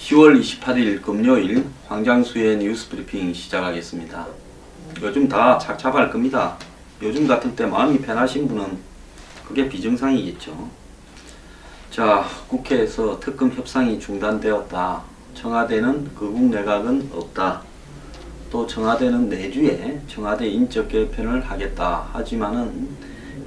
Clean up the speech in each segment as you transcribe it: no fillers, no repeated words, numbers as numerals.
10월 28일 금요일 황장수의 뉴스 브리핑 시작하겠습니다. 요즘 다 착잡할 겁니다. 요즘 같을 때 마음이 편하신 분은 그게 비정상이겠죠. 자, 국회에서 특검 협상이 중단되었다. 청와대는 거국 내각은 없다. 또 청와대는 내주에 청와대 인적 개편을 하겠다. 하지만은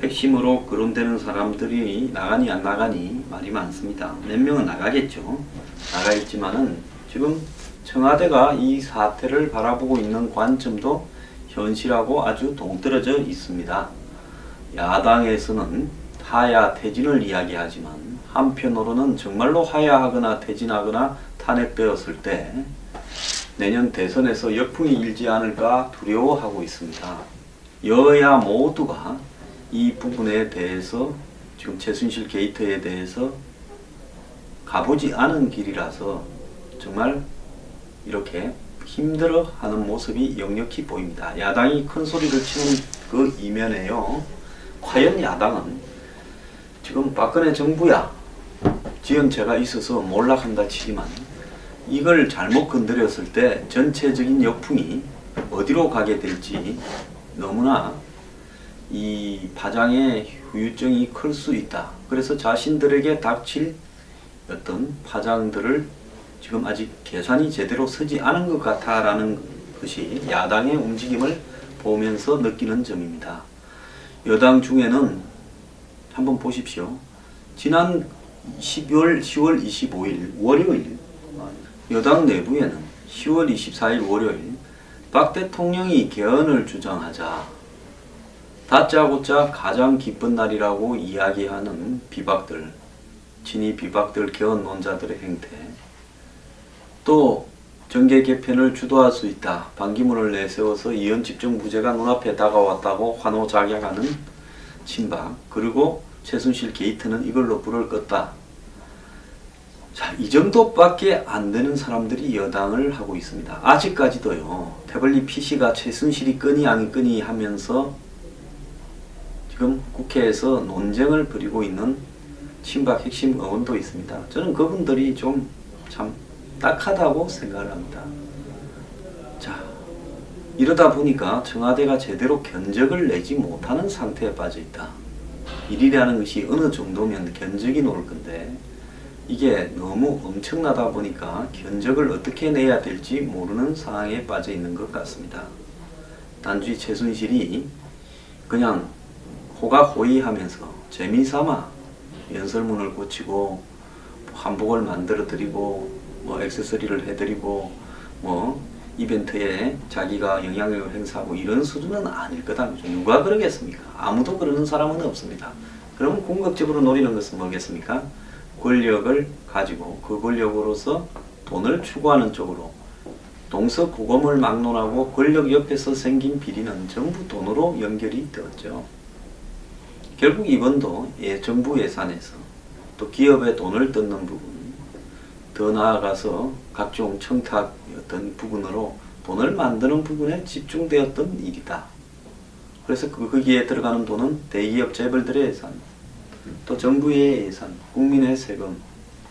핵심으로 거론되는 사람들이 나가니 안 나가니 말이 많습니다. 몇 명은 나가겠죠. 나가있지만은 지금 청와대가 이 사태를 바라보고 있는 관점도 현실하고 아주 동떨어져 있습니다. 야당에서는 하야 퇴진을 이야기하지만 한편으로는 정말로 하야하거나 퇴진하거나 탄핵되었을 때 내년 대선에서 역풍이 일지 않을까 두려워하고 있습니다. 여야 모두가 이 부분에 대해서 지금 최순실 게이트에 대해서 가보지 않은 길이라서 정말 이렇게 힘들어하는 모습이 역력히 보입니다. 야당이 큰 소리를 치는 그 이면에요. 과연 야당은 지금 박근혜 정부야 지연체가 있어서 몰락한다 치지만 이걸 잘못 건드렸을 때 전체적인 역풍이 어디로 가게 될지 너무나 이 파장의 후유증이 클 수 있다. 그래서 자신들에게 닥칠 어떤 파장들을 지금 아직 계산이 제대로 서지 않은 것 같아라는 것이 야당의 움직임을 보면서 느끼는 점입니다. 여당 중에는 한번 보십시오. 지난 10월 25일 월요일 여당 내부에는 10월 24일 월요일 박 대통령이 개헌을 주장하자 다짜고짜 가장 기쁜 날이라고 이야기하는 비박들, 친이 비박들 개헌론자들의 행태, 또 정계 개편을 주도할 수 있다. 반기문을 내세워서 이현 집정부제가 눈앞에 다가왔다고 환호작약하는 친박, 그리고 최순실 게이트는 이걸로 불을 껐다. 자, 이 정도밖에 안 되는 사람들이 여당을 하고 있습니다. 아직까지도요. 태블릿 PC가 최순실이 끄니 안 끄니 하면서 지금 국회에서 논쟁을 벌이고 있는 친박 핵심 의원도 있습니다. 저는 그분들이 좀 참 딱하다고 생각을 합니다. 자, 이러다 보니까 청와대가 제대로 견적을 내지 못하는 상태에 빠져 있다. 일이라는 것이 어느 정도면 견적이 나올 건데 이게 너무 엄청나다 보니까 견적을 어떻게 내야 될지 모르는 상황에 빠져 있는 것 같습니다. 단지 최순실이 그냥 호가호위하면서 재미삼아 연설문을 고치고 한복을 만들어 드리고 뭐 액세서리를 해드리고 뭐 이벤트에 자기가 영향력을 행사하고 이런 수준은 아닐 거다. 누가 그러겠습니까? 아무도 그러는 사람은 없습니다. 그러면 궁극적으로 노리는 것은 뭐겠습니까? 권력을 가지고 그 권력으로서 돈을 추구하는 쪽으로 동서고금을 막론하고 권력 옆에서 생긴 비리는 전부 돈으로 연결이 되었죠. 결국 이번도 정부 예산에서 또 기업의 돈을 뜯는 부분, 더 나아가서 각종 청탁 어떤 부분으로 돈을 만드는 부분에 집중되었던 일이다. 그래서 거기에 들어가는 돈은 대기업 재벌들의 예산, 또 정부의 예산, 국민의 세금,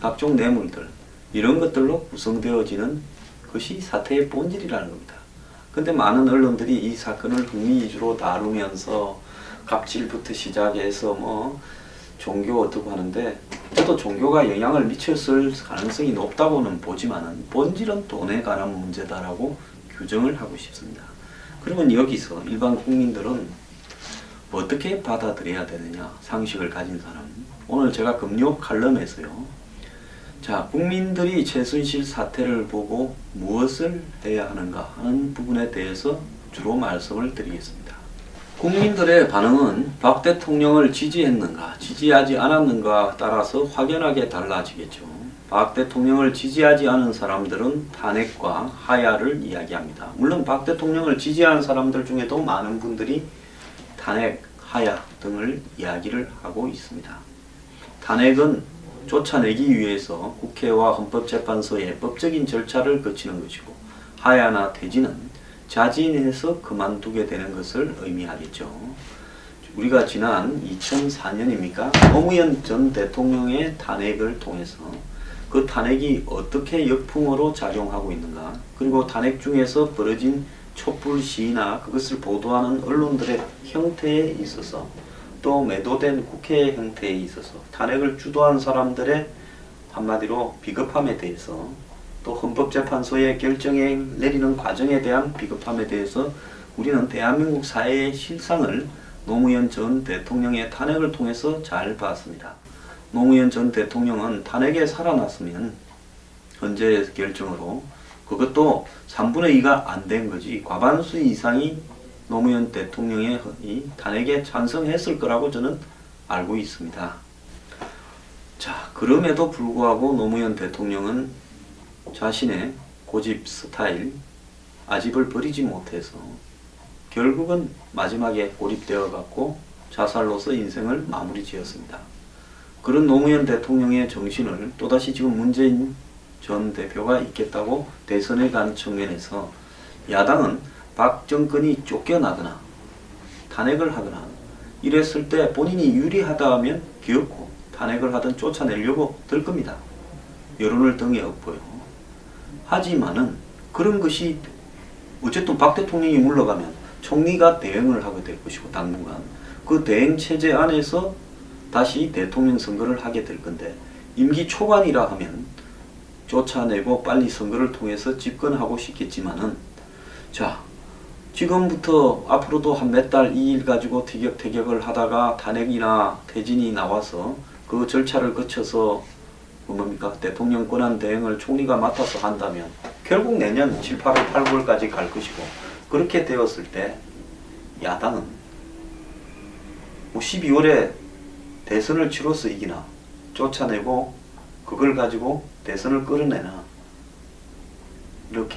각종 뇌물들 이런 것들로 구성되어지는 것이 사태의 본질이라는 겁니다. 근데 많은 언론들이 이 사건을 흥미 위주로 다루면서 갑질부터 시작해서 뭐 종교 어떻고 하는데 저도 종교가 영향을 미쳤을 가능성이 높다고는 보지만은 본질은 돈에 관한 문제다라고 규정을 하고 싶습니다. 그러면 여기서 일반 국민들은 어떻게 받아들여야 되느냐, 상식을 가진 사람. 오늘 제가 금요 칼럼에서요. 자, 국민들이 최순실 사태를 보고 무엇을 해야 하는가 하는 부분에 대해서 주로 말씀을 드리겠습니다. 국민들의 반응은 박 대통령을 지지했는가, 지지하지 않았는가 따라서 확연하게 달라지겠죠. 박 대통령을 지지하지 않은 사람들은 탄핵과 하야를 이야기합니다. 물론 박 대통령을 지지하는 사람들 중에도 많은 분들이 탄핵, 하야 등을 이야기를 하고 있습니다. 탄핵은 쫓아내기 위해서 국회와 헌법재판소의 법적인 절차를 거치는 것이고 하야나 퇴진은 자진해서 그만두게 되는 것을 의미하겠죠. 우리가 지난 2004년입니까? 노무현 전 대통령의 탄핵을 통해서 그 탄핵이 어떻게 역풍으로 작용하고 있는가, 그리고 탄핵 중에서 벌어진 촛불 시위나 그것을 보도하는 언론들의 형태에 있어서, 또 매도된 국회 형태에 있어서 탄핵을 주도한 사람들의 한마디로 비겁함에 대해서, 또 헌법재판소의 결정에 내리는 과정에 대한 비겁함에 대해서 우리는 대한민국 사회의 실상을 노무현 전 대통령의 탄핵을 통해서 잘 봤습니다. 노무현 전 대통령은 탄핵에 살아났으면 헌재 결정으로 그것도 3분의 2가 안 된 거지, 과반수 이상이 노무현 대통령의 이 탄핵에 찬성했을 거라고 저는 알고 있습니다. 자, 그럼에도 불구하고 노무현 대통령은 자신의 고집 스타일, 아집을 버리지 못해서 결국은 마지막에 고립되어 갖고 자살로서 인생을 마무리 지었습니다. 그런 노무현 대통령의 정신을 또다시 지금 문재인 전 대표가 있겠다고 대선에 간 측면에서 야당은 박 정권이 쫓겨나거나 탄핵을 하거나 이랬을 때 본인이 유리하다 하면 기어코 탄핵을 하든 쫓아내려고 들 겁니다. 여론을 등에 업고요. 하지만은 그런 것이 어쨌든 박 대통령이 물러가면 총리가 대응을 하게 될 것이고, 당분간 그 대행 체제 안에서 다시 대통령 선거를 하게 될 건데, 임기 초반이라 하면 쫓아내고 빨리 선거를 통해서 집권하고 싶겠지만은, 자, 지금부터 앞으로도 한 몇 달, 2일 가지고 티격태격을 하다가 탄핵이나 퇴진이 나와서 그 절차를 거쳐서 뭡니까? 대통령 권한 대행을 총리가 맡아서 한다면 결국 내년 7, 8월, 8월까지 갈 것이고, 그렇게 되었을 때 야당은 뭐 12월에 대선을 치러서 이기나, 쫓아내고 그걸 가지고 대선을 끌어내나, 이렇게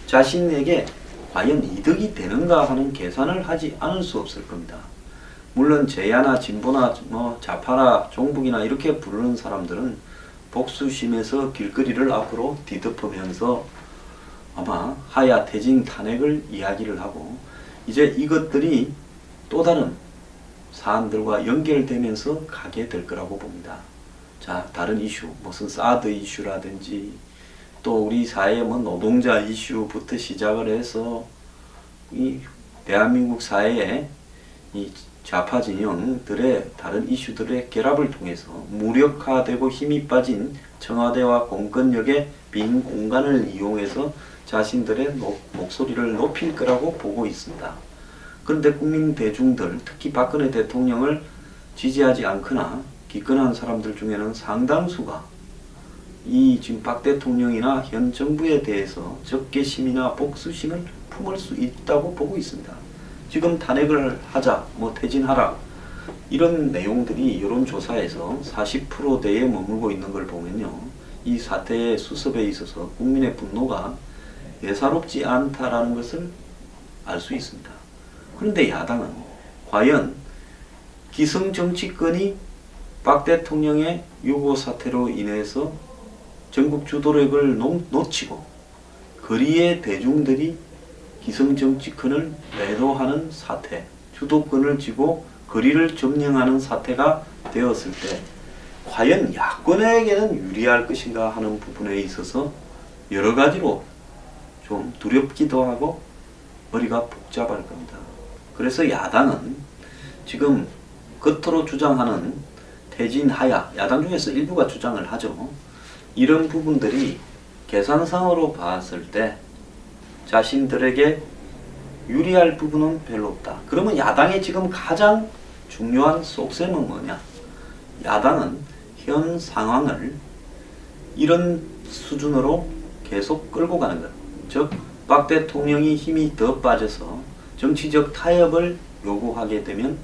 자신에게 과연 이득이 되는가 하는 계산을 하지 않을 수 없을 겁니다. 물론 제야나 진보나 뭐 좌파나 종북이나 이렇게 부르는 사람들은 복수심에서 길거리를 앞으로 뒤덮으면서 아마 하야 퇴진 탄핵을 이야기를 하고, 이제 이것들이 또 다른 사안들과 연결되면서 가게 될 거라고 봅니다. 자, 다른 이슈, 무슨 사드 이슈라든지 또 우리 사회의 뭐 노동자 이슈부터 시작을 해서 이 대한민국 사회의 이 좌파 진영들의 다른 이슈들의 결합을 통해서 무력화되고 힘이 빠진 청와대와 공권력의 빈 공간을 이용해서 자신들의 목소리를 높일 거라고 보고 있습니다. 그런데 국민 대중들, 특히 박근혜 대통령을 지지하지 않거나 기권한 사람들 중에는 상당수가 이 지금 박 대통령이나 현 정부에 대해서 적개심이나 복수심을 품을 수 있다고 보고 있습니다. 지금 탄핵을 하자, 뭐 퇴진하라, 이런 내용들이 여론조사에서 40%대에 머물고 있는 걸 보면요, 이 사태의 수습에 있어서 국민의 분노가 예사롭지 않다라는 것을 알 수 있습니다. 그런데 야당은 과연 기성정치권이 박 대통령의 유고 사태로 인해서 전국 주도력을 놓치고 거리의 대중들이 기성정치권을 매도하는 사태, 주도권을 쥐고 거리를 점령하는 사태가 되었을 때 과연 야권에게는 유리할 것인가 하는 부분에 있어서 여러 가지로 좀 두렵기도 하고 머리가 복잡할 겁니다. 그래서 야당은 지금 겉으로 주장하는 퇴진하야, 야당 중에서 일부가 주장을 하죠. 이런 부분들이 계산상으로 봤을 때 자신들에게 유리할 부분은 별로 없다. 그러면 야당의 지금 가장 중요한 속셈은 뭐냐? 야당은 현 상황을 이런 수준으로 계속 끌고 가는 것. 즉, 박 대통령이 힘이 더 빠져서 정치적 타협을 요구하게 되면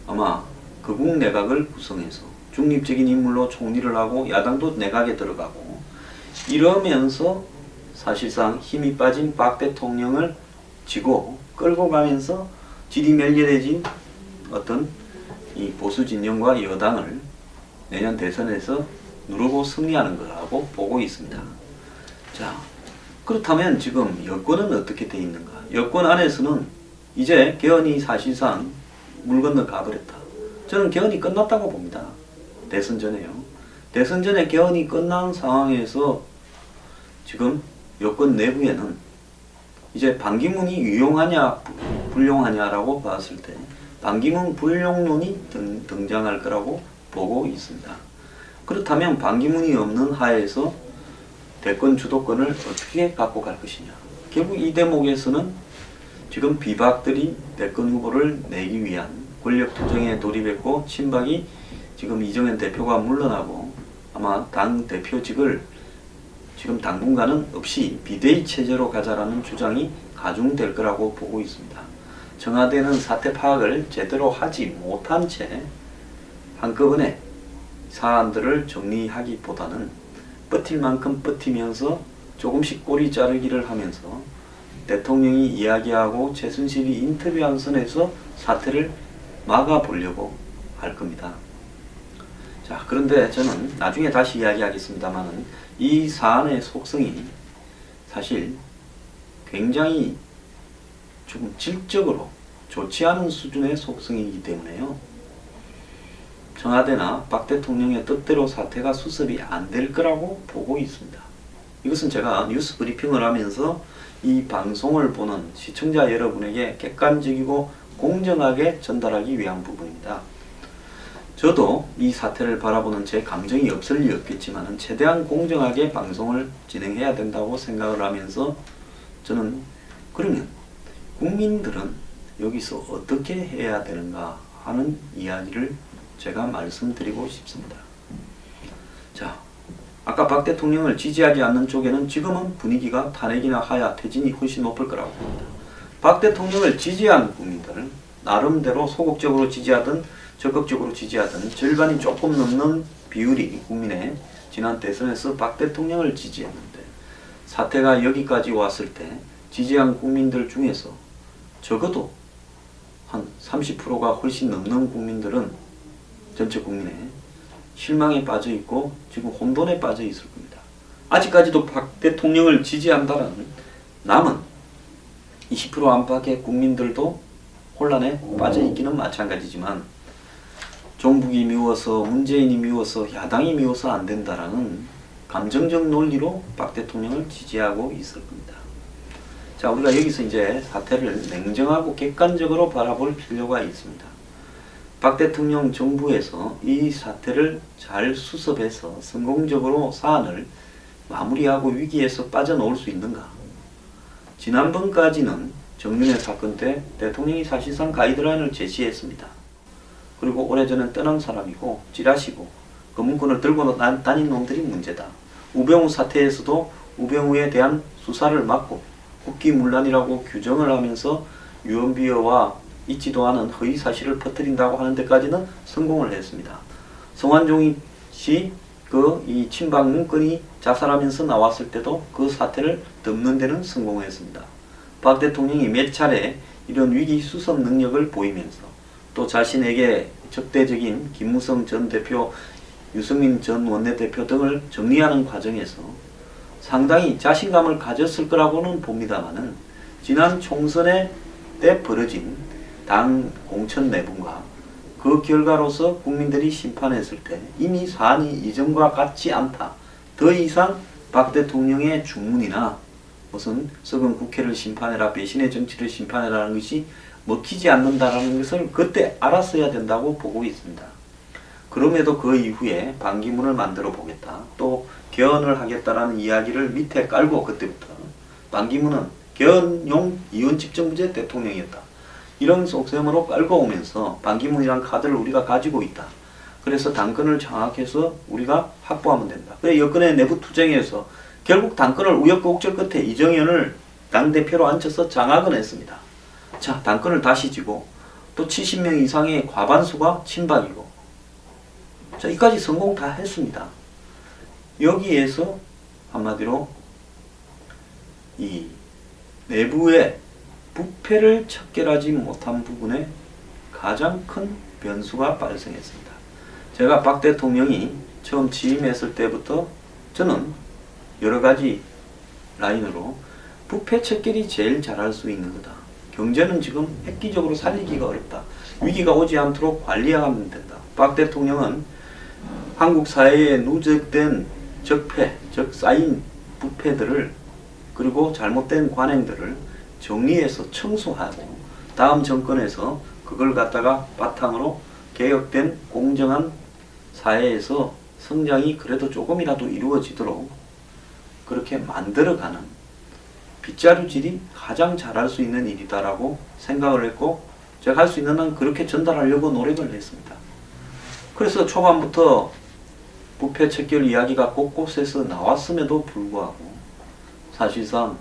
아마 극우 내각을 구성해서 중립적인 인물로 총리를 하고 야당도 내각에 들어가고, 이러면서 사실상 힘이 빠진 박 대통령을 지고 끌고 가면서 지리멸렬해진 어떤 이 보수 진영과 여당을 내년 대선에서 누르고 승리하는 거라고 보고 있습니다. 자, 그렇다면 지금 여권은 어떻게 돼 있는가? 여권 안에서는 이제 개헌이 사실상 물 건너 가버렸다. 저는 개헌이 끝났다고 봅니다. 대선 전에요. 대선 전에 개헌이 끝난 상황에서 지금 여권 내부에는 이제 반기문이 유용하냐 불용하냐라고 봤을 때 반기문 불용론이 등장할 거라고 보고 있습니다. 그렇다면 반기문이 없는 하에서 대권 주도권을 어떻게 갖고 갈 것이냐. 결국 이 대목에서는 지금 비박들이 대권 후보를 내기 위한 권력 투쟁에 돌입했고, 친박이 지금 이정현 대표가 물러나고 아마 당 대표직을 지금 당분간은 없이 비대위 체제로 가자라는 주장이 가중될 거라고 보고 있습니다. 청와대는 사태 파악을 제대로 하지 못한 채 한꺼번에 사안들을 정리하기보다는 버틸 만큼 버티면서 조금씩 꼬리 자르기를 하면서 대통령이 이야기하고 최순실이 인터뷰한 선에서 사태를 막아보려고 할 겁니다. 자, 그런데 저는 나중에 다시 이야기하겠습니다만은 이 사안의 속성이 사실 굉장히 좀 질적으로 좋지 않은 수준의 속성이기 때문에요. 청와대나 박 대통령의 뜻대로 사태가 수습이 안 될 거라고 보고 있습니다. 이것은 제가 뉴스 브리핑을 하면서 이 방송을 보는 시청자 여러분에게 객관적이고 공정하게 전달하기 위한 부분입니다. 저도 이 사태를 바라보는 제 감정이 없을 리 없겠지만 최대한 공정하게 방송을 진행해야 된다고 생각을 하면서 저는 그러면 국민들은 여기서 어떻게 해야 되는가 하는 이야기를 제가 말씀드리고 싶습니다. 자, 아까 박 대통령을 지지하지 않는 쪽에는 지금은 분위기가 탄핵이나 하야 퇴진이 훨씬 높을 거라고 봅니다. 박 대통령을 지지한 국민들은 나름대로 소극적으로 지지하든 적극적으로 지지하든 절반이 조금 넘는 비율이 국민의 지난 대선에서 박 대통령을 지지했는데, 사태가 여기까지 왔을 때 지지한 국민들 중에서 적어도 한 30%가 훨씬 넘는 국민들은 전체 국민의 실망에 빠져 있고 지금 혼돈에 빠져 있을 겁니다. 아직까지도 박 대통령을 지지한다는 남은 20% 안팎의 국민들도 혼란에 빠져 있기는 마찬가지지만, 종북이 미워서, 문재인이 미워서, 야당이 미워서 안 된다라는 감정적 논리로 박 대통령을 지지하고 있을 겁니다. 자, 우리가 여기서 이제 사태를 냉정하고 객관적으로 바라볼 필요가 있습니다. 박 대통령 정부에서 이 사태를 잘 수습해서 성공적으로 사안을 마무리하고 위기에서 빠져나올 수 있는가? 지난번까지는 정윤회 사건 때 대통령이 사실상 가이드라인을 제시했습니다. 그리고 오래전에 떠난 사람이고 찌라시고 검은권을 들고 다닌 놈들이 문제다. 우병우 사태에서도 우병우에 대한 수사를 막고 국기문란이라고 규정을 하면서 유언비어와 있지도 않은 허위 사실을 퍼뜨린다고 하는 데까지는 성공을 했습니다. 성완종이 씨 이 친박 문건이 자살하면서 나왔을 때도 그 사태를 덮는 데는 성공했습니다. 박 대통령이 몇 차례 이런 위기 수습 능력을 보이면서 또 자신에게 적대적인 김무성 전 대표, 유승민 전 원내대표 등을 정리하는 과정에서 상당히 자신감을 가졌을 거라고는 봅니다만은, 지난 총선에 때 벌어진 당 공천 내분과 그 결과로서 국민들이 심판했을 때 이미 사안이 이전과 같지 않다. 더 이상 박 대통령의 주문이나 무슨 썩은 국회를 심판해라, 배신의 정치를 심판해라는 것이 먹히지 않는다라는 것을 그때 알았어야 된다고 보고 있습니다. 그럼에도 그 이후에 반기문을 만들어 보겠다, 또 개헌을 하겠다라는 이야기를 밑에 깔고, 그때부터 반기문은 개헌용 이원집정부제 대통령이었다, 이런 속셈으로 깔고 오면서 반기문이란 카드를 우리가 가지고 있다. 그래서 당권을 장악해서 우리가 확보하면 된다. 그래 여권의 내부 투쟁에서 결국 당권을 우여곡절 끝에 이정현을 당대표로 앉혀서 장악은 했습니다. 자, 당권을 다시 쥐고 또 70명 이상의 과반수가 친박이고, 자, 이까지 성공 다 했습니다. 여기에서 한마디로 이 내부의 부패를 척결하지 못한 부분에 가장 큰 변수가 발생했습니다. 제가 박 대통령이 처음 취임했을 때부터 저는 여러 가지 라인으로 부패 척결이 제일 잘할 수 있는 거다. 경제는 지금 획기적으로 살리기가 어렵다. 위기가 오지 않도록 관리하면 된다. 박 대통령은 한국 사회에 누적된 적폐, 즉 쌓인 부패들을 그리고 잘못된 관행들을 정리해서 청소하고 다음 정권에서 그걸 갖다가 바탕으로 개혁된 공정한 사회에서 성장이 그래도 조금이라도 이루어지도록 그렇게 만들어가는 빗자루질이 가장 잘할 수 있는 일이다라고 생각을 했고 제가 할 수 있는 한 그렇게 전달하려고 노력을 했습니다. 그래서 초반부터 부패 척결 이야기가 곳곳에서 나왔음에도 불구하고 사실상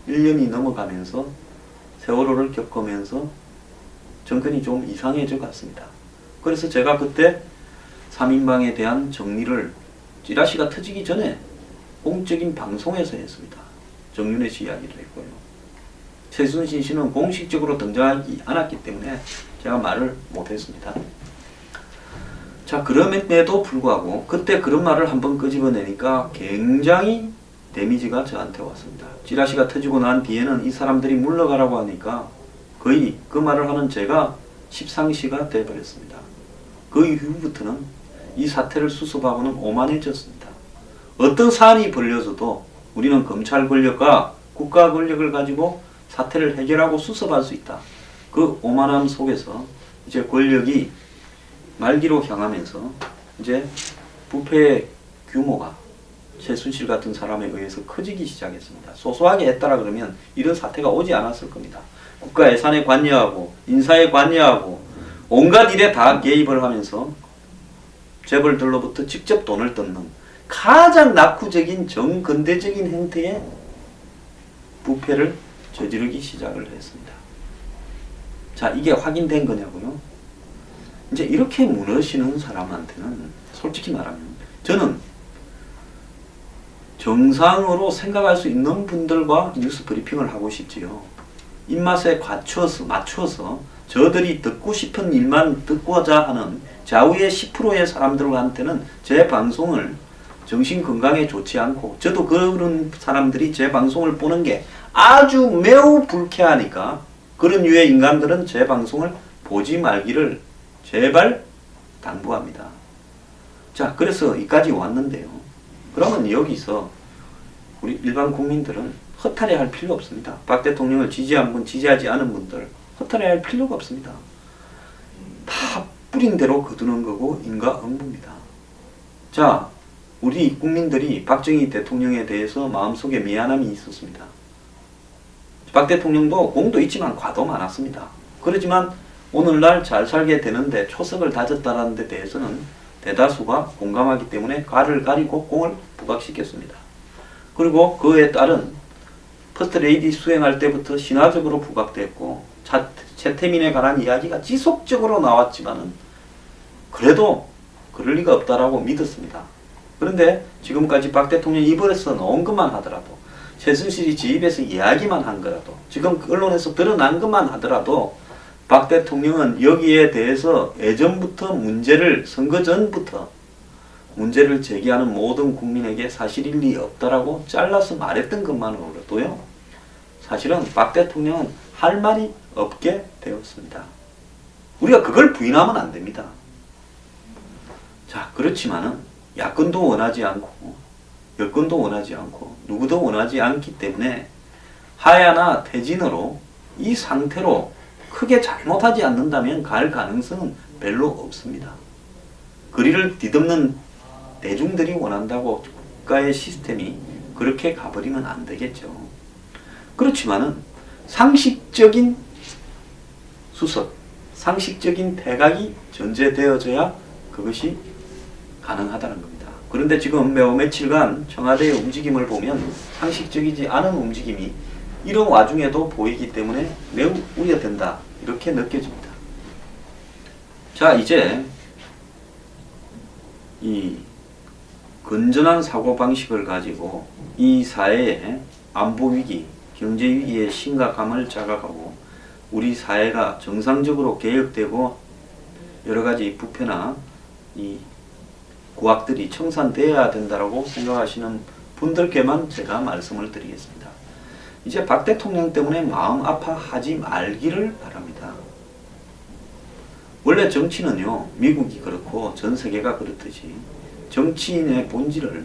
1년이 넘어가면서 세월호를 겪으면서 정권이 좀 이상해져 갔습니다. 그래서 제가 그때 3인방에 대한 정리를 찌라시가 터지기 전에 공적인 방송에서 했습니다. 정윤회 씨 이야기도 했고요. 최순실 씨는 공식적으로 등장하지 않았기 때문에 제가 말을 못했습니다. 자, 그럼에도 불구하고 그때 그런 말을 한번 끄집어내니까 굉장히 데미지가 저한테 왔습니다. 찌라시가 터지고 난 뒤에는 이 사람들이 물러가라고 하니까 거의 그 말을 하는 제가 십상시가 되어버렸습니다. 그 이후부터는 이 사태를 수습하고는 오만해졌습니다. 어떤 사안이 벌려져도 우리는 검찰 권력과 국가 권력을 가지고 사태를 해결하고 수습할 수 있다. 그 오만함 속에서 이제 권력이 말기로 향하면서 이제 부패의 규모가 최순실 같은 사람에 의해서 커지기 시작했습니다. 소소하게 했다라 그러면 이런 사태가 오지 않았을 겁니다. 국가 예산에 관여하고 인사에 관여하고 온갖 일에 다 개입을 하면서 재벌들로부터 직접 돈을 뜯는 가장 낙후적인 정근대적인 형태의 부패를 저지르기 시작을 했습니다. 자, 이게 확인된 거냐고요? 이제 이렇게 무너지는 사람한테는 솔직히 말하면 저는 정상으로 생각할 수 있는 분들과 뉴스 브리핑을 하고 싶지요. 입맛에 맞춰서 저들이 듣고 싶은 일만 듣고자 하는 좌우의 10%의 사람들한테는 제 방송을 정신건강에 좋지 않고 저도 그런 사람들이 제 방송을 보는 게 아주 매우 불쾌하니까 그런 류의 인간들은 제 방송을 보지 말기를 제발 당부합니다. 자, 그래서 여기까지 왔는데요. 그러면 여기서 우리 일반 국민들은 허탈해 할 필요 없습니다. 박 대통령을 지지한 분, 지지하지 않은 분들 허탈해 할 필요가 없습니다. 다 뿌린 대로 거두는 거고 인과응보입니다. 자, 우리 국민들이 박정희 대통령에 대해서 마음속에 미안함이 있었습니다. 박 대통령도 공도 있지만 과도 많았습니다. 그렇지만 오늘날 잘 살게 되는데 초석을 다졌다는 데 대해서는 대다수가 공감하기 때문에 과를 가리고 공을 부각시켰습니다. 그리고 그에 따른 퍼스트레이디 수행할 때부터 신화적으로 부각됐고 최태민에 관한 이야기가 지속적으로 나왔지만은 그래도 그럴 리가 없다라고 믿었습니다. 그런데 지금까지 박 대통령 입에서 나온 것만 하더라도 최순실이 지 입에서 이야기만 한 거라도 지금 언론에서 드러난 것만 하더라도 박 대통령은 여기에 대해서 예전부터 선거 전부터 문제를 제기하는 모든 국민에게 사실일리 없다라고 잘라서 말했던 것만으로도요. 사실은 박 대통령은 할 말이 없게 되었습니다. 우리가 그걸 부인하면 안 됩니다. 자, 그렇지만은 야권도 원하지 않고 여권도 원하지 않고 누구도 원하지 않기 때문에 하야나 퇴진으로 이 상태로 크게 잘못하지 않는다면 갈 가능성은 별로 없습니다. 거리를 뒤덮는 대중들이 원한다고 국가의 시스템이 그렇게 가버리면 안 되겠죠. 그렇지만은 상식적인 수습, 상식적인 퇴각이 전제되어져야 그것이 가능하다는 겁니다. 그런데 지금 매우 며칠간 청와대의 움직임을 보면 상식적이지 않은 움직임이 이런 와중에도 보이기 때문에 매우 우려된다. 이렇게 느껴집니다. 자, 이제 이 건전한 사고방식을 가지고 이 사회의 안보위기, 경제위기의 심각함을 자각하고 우리 사회가 정상적으로 개혁되고 여러가지 부패나 이 구악들이 청산되어야 된다고 생각하시는 분들께만 제가 말씀을 드리겠습니다. 이제 박 대통령 때문에 마음 아파하지 말기를 바랍니다. 원래 정치는요, 미국이 그렇고 전 세계가 그렇듯이 정치인의 본질을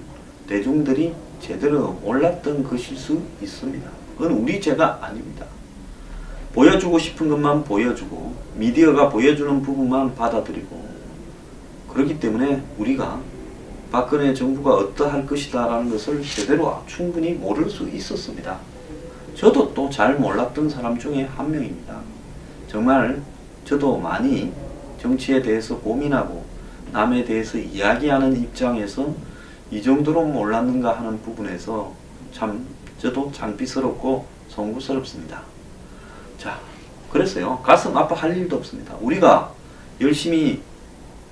대중들이 제대로 몰랐던 것일 수 있습니다. 그건 우리 죄가 아닙니다. 보여주고 싶은 것만 보여주고 미디어가 보여주는 부분만 받아들이고 그렇기 때문에 우리가 박근혜 정부가 어떠할 것이다 라는 것을 제대로 충분히 모를 수 있었습니다. 저도 또 잘 몰랐던 사람 중에 한 명입니다. 정말 저도 많이 정치에 대해서 고민하고 남에 대해서 이야기하는 입장에서 이 정도로 몰랐는가 하는 부분에서 참 저도 장비스럽고 송구스럽습니다. 자, 그래서요, 가슴 아파할 일도 없습니다. 우리가 열심히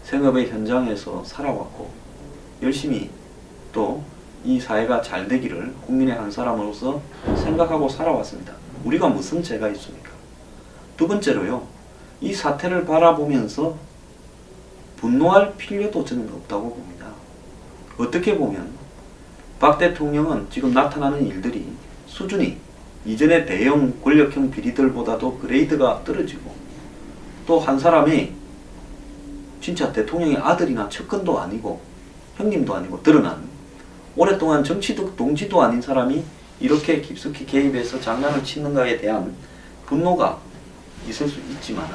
생업의 현장에서 살아왔고 열심히 또 이 사회가 잘 되기를 국민의 한 사람으로서 생각하고 살아왔습니다. 우리가 무슨 죄가 있습니까? 두 번째로요, 이 사태를 바라보면서 분노할 필요도 저는 없다고 봅니다. 어떻게 보면 박 대통령은 지금 나타나는 일들이 수준이 이전의 대형 권력형 비리들보다도 그레이드가 떨어지고 또 한 사람이 진짜 대통령의 아들이나 측근도 아니고 형님도 아니고 드러난 오랫동안 정치도 동지도 아닌 사람이 이렇게 깊숙이 개입해서 장난을 치는가에 대한 분노가 있을 수 있지만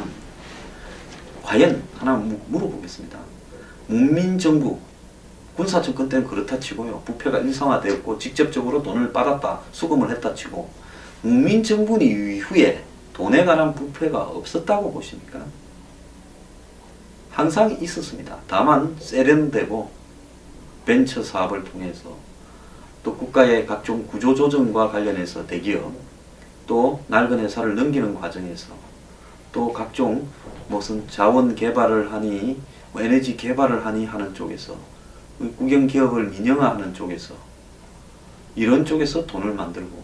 과연 하나 물어보겠습니다. 문민정부 군사정권 때는 그렇다 치고요. 부패가 일상화되었고 직접적으로 돈을 받았다 수금을 했다 치고 문민정부 이후에 돈에 관한 부패가 없었다고 보십니까? 항상 있었습니다. 다만 세련되고 벤처 사업을 통해서 또 국가의 각종 구조조정과 관련해서 대기업 또 낡은 회사를 넘기는 과정에서 또 각종 무슨 자원 개발을 하니 에너지 개발을 하니 하는 쪽에서 국영기업을 민영화하는 쪽에서 이런 쪽에서 돈을 만들고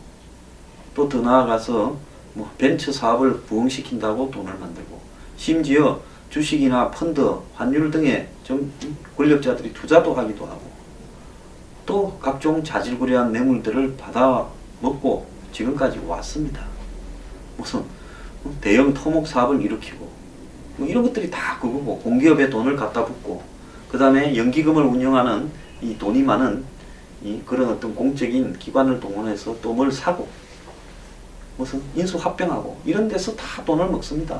또 더 나아가서 뭐 벤처 사업을 부흥시킨다고 돈을 만들고 심지어 주식이나 펀드, 환율 등에 좀 권력자들이 투자도 하기도 하고 또 각종 자질구레한 뇌물들을 받아 먹고 지금까지 왔습니다. 무슨 대형 토목 사업을 일으키고 뭐 이런 것들이 다 그거고 공기업에 돈을 갖다 붓고 그 다음에 연기금을 운영하는 이 돈이 많은 이 그런 어떤 공적인 기관을 동원해서 또 뭘 사고 무슨 인수합병하고 이런 데서 다 돈을 먹습니다.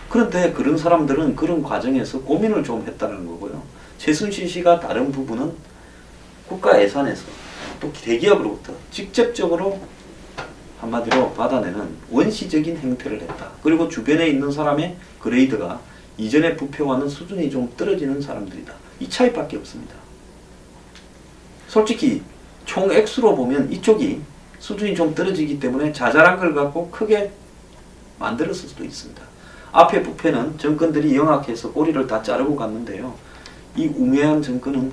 그런데 그런 사람들은 그런 과정에서 고민을 좀 했다는 거고요. 최순실 씨가 다른 부분은 국가 예산에서 또 대기업으로부터 직접적으로 한마디로 받아내는 원시적인 행태를 했다. 그리고 주변에 있는 사람의 그레이드가 이전의 부패와는 수준이 좀 떨어지는 사람들이다. 이 차이밖에 없습니다. 솔직히 총 액수로 보면 이쪽이 수준이 좀 떨어지기 때문에 자잘한 걸 갖고 크게 만들었을 수도 있습니다. 앞에 부패는 정권들이 영악해서 꼬리를 다 자르고 갔는데요. 이 우매한 정권은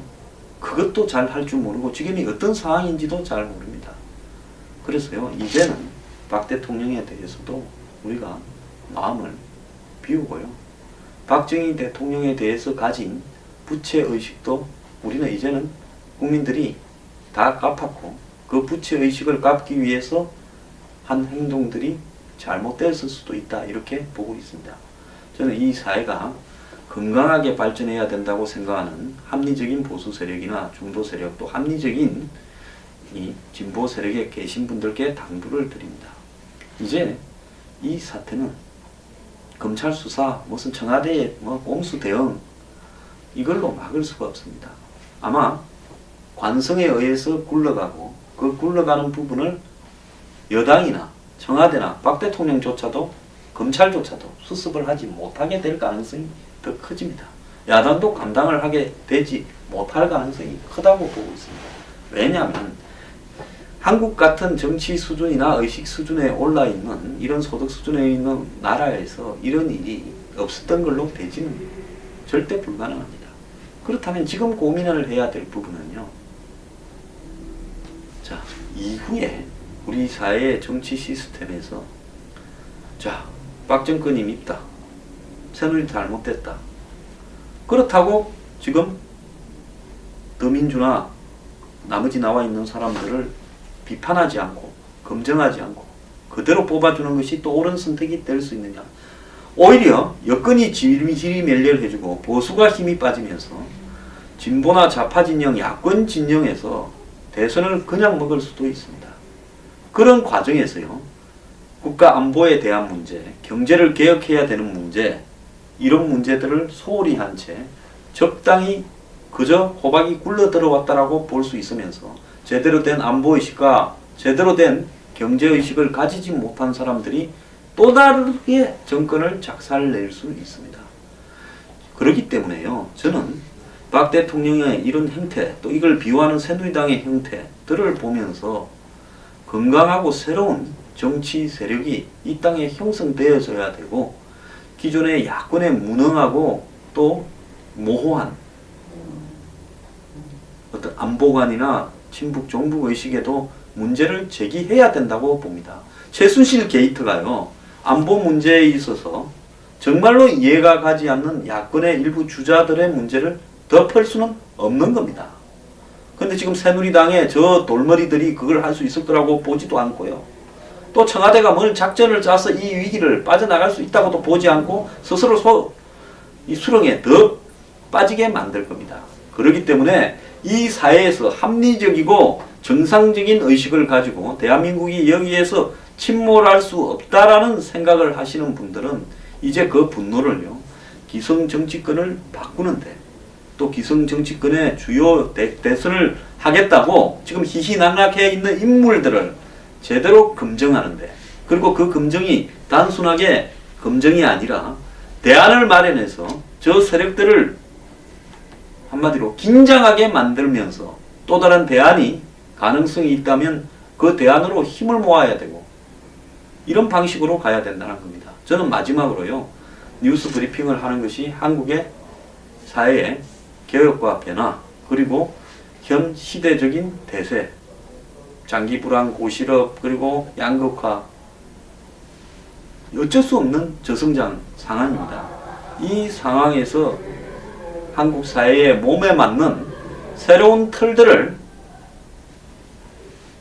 그것도 잘 할 줄 모르고 지금이 어떤 상황인지도 잘 모릅니다. 그래서요, 이제는 박 대통령에 대해서도 우리가 마음을 비우고요. 박정희 대통령에 대해서 가진 부채의식도 우리는 이제는 국민들이 다 갚았고 그 부채의식을 갚기 위해서 한 행동들이 잘못됐을 수도 있다 이렇게 보고 있습니다. 저는 이 사회가 건강하게 발전해야 된다고 생각하는 합리적인 보수 세력이나 중도 세력 또 합리적인 이 진보 세력에 계신 분들께 당부를 드립니다. 이제 이 사태는 검찰 수사 무슨 청와대의 뭐 꼼수 대응 이걸로 막을 수가 없습니다. 아마 관성에 의해서 굴러가고 그 굴러가는 부분을 여당이나 청와대나 박 대통령조차도 검찰조차도 수습을 하지 못하게 될 가능성이 더 커집니다. 야당도 감당을 하게 되지 못할 가능성이 크다고 보고 있습니다. 왜냐하면 한국 같은 정치 수준이나 의식 수준에 올라 있는 이런 소득 수준에 있는 나라에서 이런 일이 없었던 걸로 되지는 절대 불가능합니다. 그렇다면 지금 고민을 해야 될 부분은요. 자, 이후에 우리 사회의 정치 시스템에서 자, 박 정권이 밉다. 새누리 잘못됐다. 그렇다고 지금 더민주나 나머지 나와 있는 사람들을 비판하지 않고 검증하지 않고 그대로 뽑아주는 것이 또 옳은 선택이 될 수 있느냐. 오히려 여건이 지리멸렬해주고 보수가 힘이 빠지면서 진보나 좌파 진영, 야권 진영에서 대선을 그냥 먹을 수도 있습니다. 그런 과정에서요, 국가 안보에 대한 문제, 경제를 개혁해야 되는 문제, 이런 문제들을 소홀히 한 채 적당히 그저 호박이 굴러 들어왔다라고 볼 수 있으면서 제대로 된 안보의식과 제대로 된 경제의식을 가지지 못한 사람들이 또 다르게 정권을 작살낼 수 있습니다. 그렇기 때문에요, 저는 박 대통령의 이런 행태, 또 이걸 비호하는 새누리당의 형태들을 보면서 건강하고 새로운 정치 세력이 이 땅에 형성되어져야 되고, 기존의 야권에 무능하고 또 모호한 어떤 안보관이나 친북 종북 의식에도 문제를 제기해야 된다고 봅니다. 최순실 게이트가요, 안보 문제에 있어서 정말로 이해가 가지 않는 야권의 일부 주자들의 문제를 덮을 수는 없는 겁니다. 근데 지금 새누리당의 저 돌머리들이 그걸 할 수 있을 거라고 보지도 않고요. 또 청와대가 뭘 작전을 짜서 이 위기를 빠져나갈 수 있다고도 보지 않고 스스로 이 수렁에 더 빠지게 만들 겁니다. 그렇기 때문에 이 사회에서 합리적이고 정상적인 의식을 가지고 대한민국이 여기에서 침몰할 수 없다라는 생각을 하시는 분들은 이제 그 분노를요, 기성정치권을 바꾸는데, 또 기성정치권의 주요 대선을 하겠다고 지금 희희낙낙해 있는 인물들을 제대로 검증하는데, 그리고 그 검증이 단순하게 검증이 아니라 대안을 마련해서 저 세력들을 한마디로 긴장하게 만들면서 또 다른 대안이 가능성이 있다면 그 대안으로 힘을 모아야 되고, 이런 방식으로 가야 된다는 겁니다. 저는 마지막으로요, 뉴스 브리핑을 하는 것이 한국의 사회의 개혁과 변화, 그리고 현 시대적인 대세, 장기 불황, 고실업, 그리고 양극화, 어쩔 수 없는 저성장 상황입니다. 이 상황에서 한국 사회의 몸에 맞는 새로운 틀들을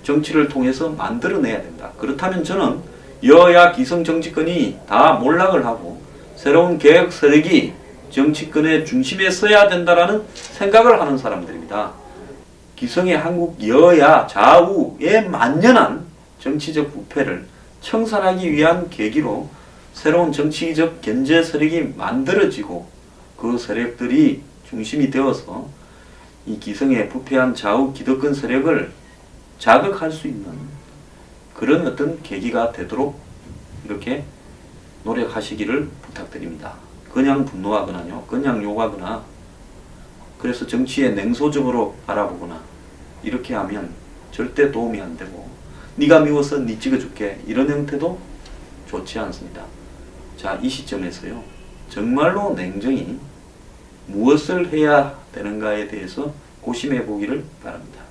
정치를 통해서 만들어내야 된다. 그렇다면 저는 여야 기성정치권이 다 몰락을 하고 새로운 개혁 세력이 정치권의 중심에 서야 된다라는 생각을 하는 사람들입니다. 기성의 한국 여야 좌우의 만연한 정치적 부패를 청산하기 위한 계기로 새로운 정치적 견제 세력이 만들어지고, 그 세력들이 중심이 되어서 이 기성의 부패한 좌우 기득권 세력을 자극할 수 있는 그런 어떤 계기가 되도록 이렇게 노력하시기를 부탁드립니다. 그냥 분노하거나요, 그냥 욕하거나, 그래서 정치에 냉소적으로 바라보거나 이렇게 하면 절대 도움이 안 되고, 네가 미워서 네 찍어줄게, 이런 형태도 좋지 않습니다. 자, 이 시점에서요, 정말로 냉정히 무엇을 해야 되는가에 대해서 고심해 보기를 바랍니다.